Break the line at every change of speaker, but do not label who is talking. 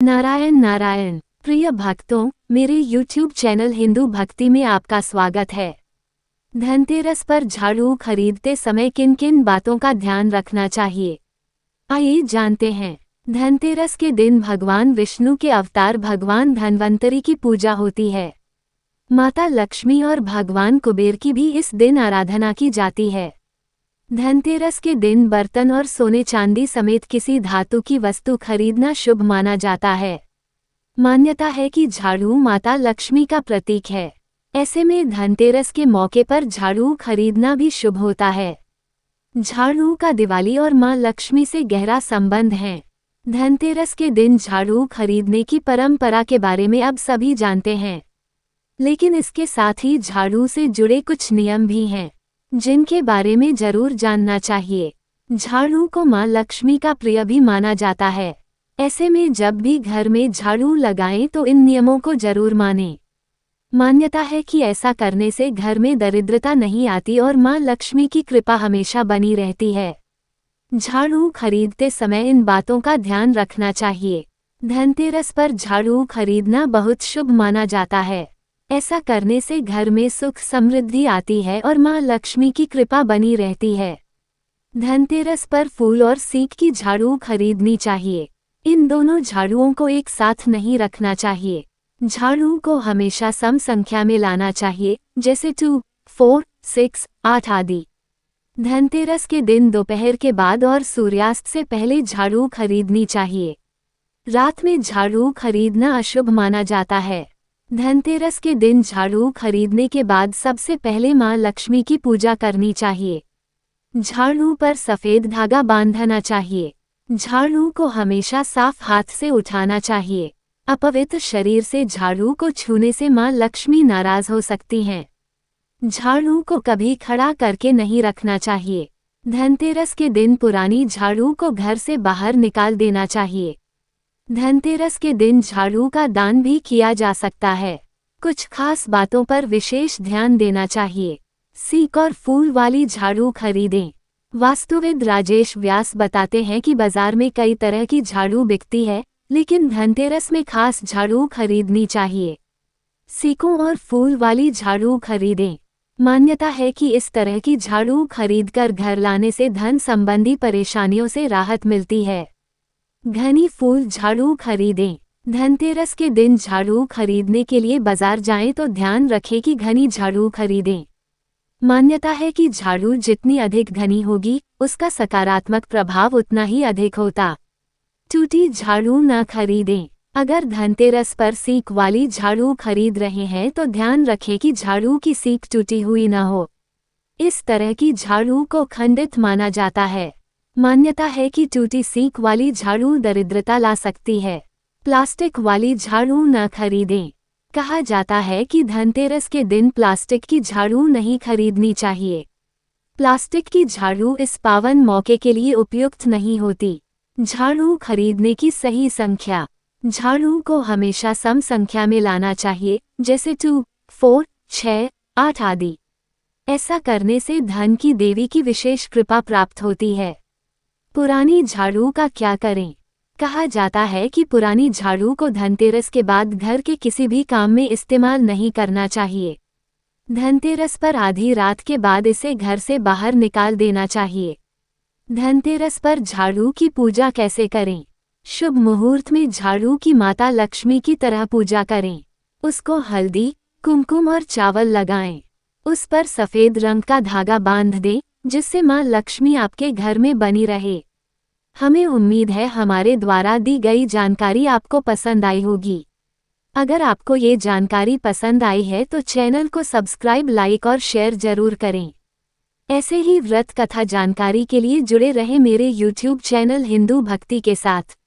नारायण नारायण। प्रिय भक्तों, मेरे YouTube चैनल हिंदू भक्ति में आपका स्वागत है। धनतेरस पर झाड़ू खरीदते समय किन किन बातों का ध्यान रखना चाहिए, आइए जानते हैं। धनतेरस के दिन भगवान विष्णु के अवतार भगवान धन्वंतरी की पूजा होती है। माता लक्ष्मी और भगवान कुबेर की भी इस दिन आराधना की जाती है। धनतेरस के दिन बर्तन और सोने चांदी समेत किसी धातु की वस्तु खरीदना शुभ माना जाता है। मान्यता है कि झाड़ू माता लक्ष्मी का प्रतीक है। ऐसे में धनतेरस के मौके पर झाड़ू खरीदना भी शुभ होता है। झाड़ू का दिवाली और मां लक्ष्मी से गहरा संबंध है। धनतेरस के दिन झाड़ू खरीदने की परंपरा के बारे में अब सभी जानते हैं, लेकिन इसके साथ ही झाड़ू से जुड़े कुछ नियम भी हैं जिनके बारे में जरूर जानना चाहिए। झाड़ू को मां लक्ष्मी का प्रिय भी माना जाता है। ऐसे में जब भी घर में झाड़ू लगाएं तो इन नियमों को जरूर मानें। मान्यता है कि ऐसा करने से घर में दरिद्रता नहीं आती और मां लक्ष्मी की कृपा हमेशा बनी रहती है। झाड़ू खरीदते समय इन बातों का ध्यान रखना चाहिए। धनतेरस पर झाड़ू खरीदना बहुत शुभ माना जाता है। ऐसा करने से घर में सुख समृद्धि आती है और मां लक्ष्मी की कृपा बनी रहती है। धनतेरस पर फूल और सीक की झाड़ू खरीदनी चाहिए। इन दोनों झाड़ुओं को एक साथ नहीं रखना चाहिए। झाड़ू को हमेशा सम संख्या में लाना चाहिए, जैसे 2, 4, 6, 8 आदि। धनतेरस के दिन दोपहर के बाद और सूर्यास्त से पहले झाड़ू खरीदनी चाहिए। रात में झाड़ू खरीदना अशुभ माना जाता है। धनतेरस के दिन झाड़ू खरीदने के बाद सबसे पहले मां लक्ष्मी की पूजा करनी चाहिए। झाड़ू पर सफेद धागा बांधना चाहिए। झाड़ू को हमेशा साफ हाथ से उठाना चाहिए। अपवित्र शरीर से झाड़ू को छूने से मां लक्ष्मी नाराज हो सकती हैं। झाड़ू को कभी खड़ा करके नहीं रखना चाहिए। धनतेरस के दिन पुरानी झाड़ू को घर से बाहर निकाल देना चाहिए। धनतेरस के दिन झाड़ू का दान भी किया जा सकता है। कुछ खास बातों पर विशेष ध्यान देना चाहिए। सीक और फूल वाली झाड़ू खरीदें। वास्तुविद राजेश व्यास बताते हैं कि बाजार में कई तरह की झाड़ू बिकती है, लेकिन धनतेरस में खास झाड़ू खरीदनी चाहिए। सीकों और फूल वाली झाड़ू खरीदें। मान्यता है कि इस तरह की झाड़ू खरीदकर घर लाने से धन संबंधी परेशानियों से राहत मिलती है। घनी फूल झाड़ू खरीदें। धनतेरस के दिन झाड़ू खरीदने के लिए बाजार जाएं तो ध्यान रखें कि घनी झाड़ू खरीदें। मान्यता है कि झाड़ू जितनी अधिक घनी होगी, उसका सकारात्मक प्रभाव उतना ही अधिक होता। टूटी झाड़ू न खरीदें। अगर धनतेरस पर सीक वाली झाड़ू खरीद रहे हैं तो ध्यान रखें कि झाड़ू की सीक टूटी हुई न हो। इस तरह की झाड़ू को खंडित माना जाता है। मान्यता है कि टूटी सीक वाली झाड़ू दरिद्रता ला सकती है। प्लास्टिक वाली झाड़ू न खरीदें। कहा जाता है कि धनतेरस के दिन प्लास्टिक की झाड़ू नहीं खरीदनी चाहिए। प्लास्टिक की झाड़ू इस पावन मौके के लिए उपयुक्त नहीं होती। झाड़ू खरीदने की सही संख्या। झाड़ू को हमेशा सम संख्या में लाना चाहिए, जैसे 2, 4, 6, 8 आदि। ऐसा करने से धन की देवी की विशेष कृपा प्राप्त होती है। पुरानी झाड़ू का क्या करें? कहा जाता है कि पुरानी झाड़ू को धनतेरस के बाद घर के किसी भी काम में इस्तेमाल नहीं करना चाहिए। धनतेरस पर आधी रात के बाद इसे घर से बाहर निकाल देना चाहिए। धनतेरस पर झाड़ू की पूजा कैसे करें? शुभ मुहूर्त में झाड़ू की माता लक्ष्मी की तरह पूजा करें। उसको हल्दी, कुमकुम और चावल लगाएं। उस पर सफेद रंग का धागा बांध दें, जिससे मां लक्ष्मी आपके घर में बनी रहे। हमें उम्मीद है हमारे द्वारा दी गई जानकारी आपको पसंद आई होगी। अगर आपको ये जानकारी पसंद आई है तो चैनल को सब्सक्राइब, लाइक और शेयर जरूर करें। ऐसे ही व्रत कथा जानकारी के लिए जुड़े रहे मेरे YouTube चैनल हिंदू भक्ति के साथ।